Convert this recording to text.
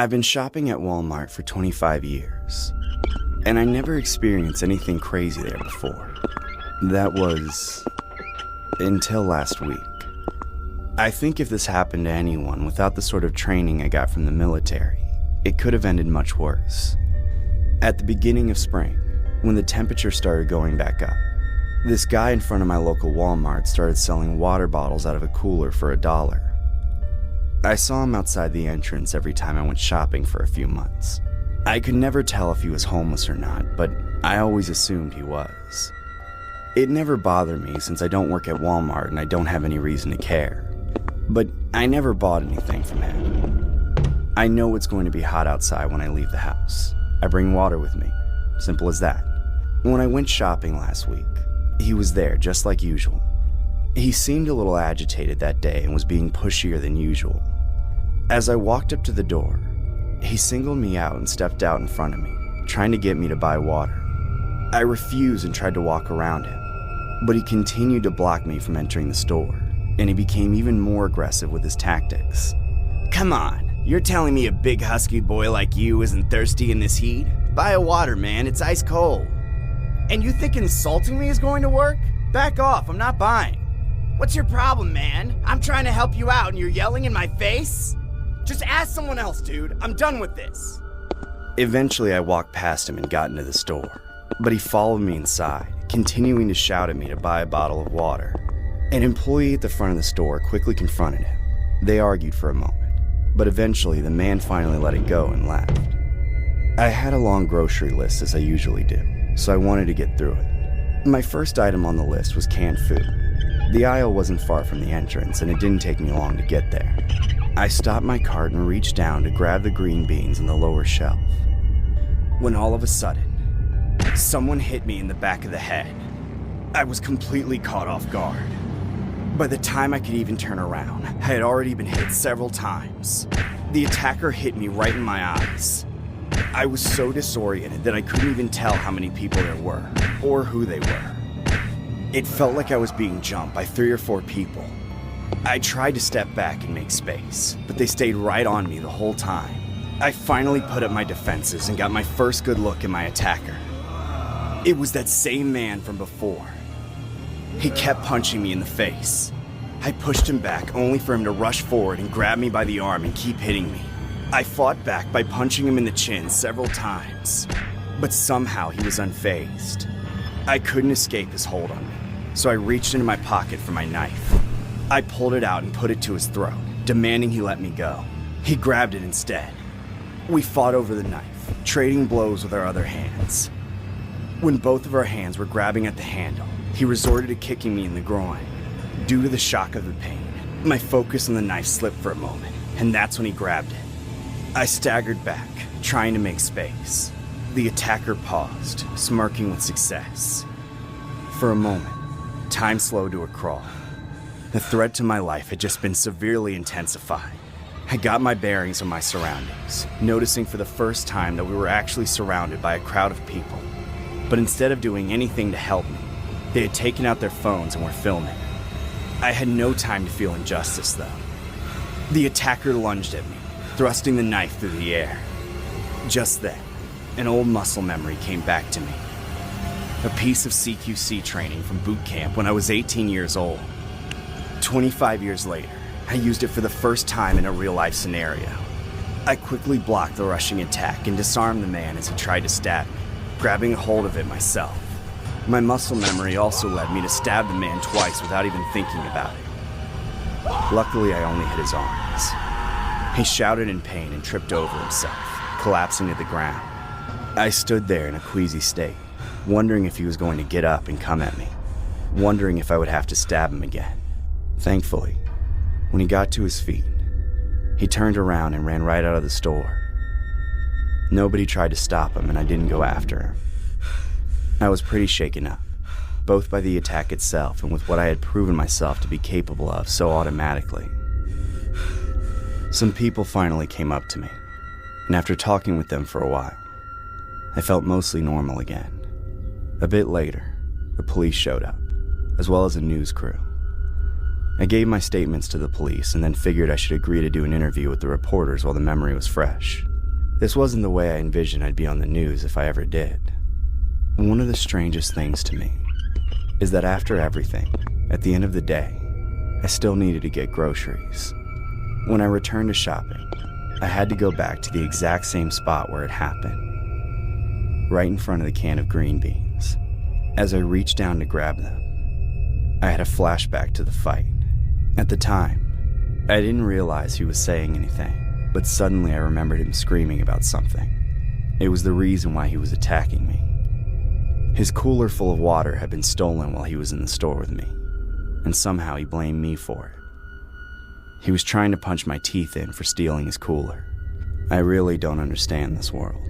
I've been shopping at Walmart for 25 years, and I never experienced anything crazy there before. That was until last week. I think if this happened to anyone without the sort of training I got from the military, it could have ended much worse. At the beginning of spring, when the temperature started going back up, this guy in front of my local Walmart started selling water bottles out of a cooler for $1. I saw him outside the entrance every time I went shopping for a few months. I could never tell if he was homeless or not, but I always assumed he was. It never bothered me since I don't work at Walmart and I don't have any reason to care. But I never bought anything from him. I know it's going to be hot outside when I leave the house. I bring water with me. Simple as that. When I went shopping last week, he was there just like usual. He seemed a little agitated that day and was being pushier than usual. As I walked up to the door, he singled me out and stepped out in front of me, trying to get me to buy water. I refused and tried to walk around him, but he continued to block me from entering the store, and he became even more aggressive with his tactics. Come on, you're telling me a big husky boy like you isn't thirsty in this heat? Buy a water, man, it's ice cold. And you think insulting me is going to work? Back off, I'm not buying. What's your problem, man? I'm trying to help you out and you're yelling in my face? Just ask someone else, dude. I'm done with this. Eventually, I walked past him and got into the store, but he followed me inside, continuing to shout at me to buy a bottle of water. An employee at the front of the store quickly confronted him. They argued for a moment, but eventually the man finally let it go and left. I had a long grocery list as I usually do, so I wanted to get through it. My first item on the list was canned food. The aisle wasn't far from the entrance, and it didn't take me long to get there. I stopped my cart and reached down to grab the green beans on the lower shelf, when all of a sudden, someone hit me in the back of the head. I was completely caught off guard. By the time I could even turn around, I had already been hit several times. The attacker hit me right in my eyes. I was so disoriented that I couldn't even tell how many people there were, or who they were. It felt like I was being jumped by 3 or 4 people. I tried to step back and make space, but they stayed right on me the whole time. I finally put up my defenses and got my first good look at my attacker. It was that same man from before. He kept punching me in the face. I pushed him back only for him to rush forward and grab me by the arm and keep hitting me. I fought back by punching him in the chin several times, but somehow he was unfazed. I couldn't escape his hold on me, so I reached into my pocket for my knife. I pulled it out and put it to his throat, demanding he let me go. He grabbed it instead. We fought over the knife, trading blows with our other hands. When both of our hands were grabbing at the handle, he resorted to kicking me in the groin. Due to the shock of the pain, my focus on the knife slipped for a moment, and that's when he grabbed it. I staggered back, trying to make space. The attacker paused, smirking with success. For a moment, time slowed to a crawl. The threat to my life had just been severely intensified. I got my bearings on my surroundings, noticing for the first time that we were actually surrounded by a crowd of people. But instead of doing anything to help me, they had taken out their phones and were filming. I had no time to feel injustice, though. The attacker lunged at me, thrusting the knife through the air. Just then, an old muscle memory came back to me. A piece of CQC training from boot camp when I was 18 years old. 25 years later, I used it for the first time in a real-life scenario. I quickly blocked the rushing attack and disarmed the man as he tried to stab me, grabbing a hold of it myself. My muscle memory also led me to stab the man twice without even thinking about it. Luckily, I only hit his arms. He shouted in pain and tripped over himself, collapsing to the ground. I stood there in a queasy state, wondering if he was going to get up and come at me, wondering if I would have to stab him again. Thankfully, when he got to his feet, he turned around and ran right out of the store. Nobody tried to stop him, and I didn't go after him. I was pretty shaken up, both by the attack itself and with what I had proven myself to be capable of so automatically. Some people finally came up to me, and after talking with them for a while, I felt mostly normal again. A bit later, the police showed up, as well as a news crew. I gave my statements to the police and then figured I should agree to do an interview with the reporters while the memory was fresh. This wasn't the way I envisioned I'd be on the news if I ever did. One of the strangest things to me is that after everything, at the end of the day, I still needed to get groceries. When I returned to shopping, I had to go back to the exact same spot where it happened, right in front of the can of green beans. As I reached down to grab them, I had a flashback to the fight. At the time, I didn't realize he was saying anything, but suddenly I remembered him screaming about something. It was the reason why he was attacking me. His cooler full of water had been stolen while he was in the store with me, and somehow he blamed me for it. He was trying to punch my teeth in for stealing his cooler. I really don't understand this world.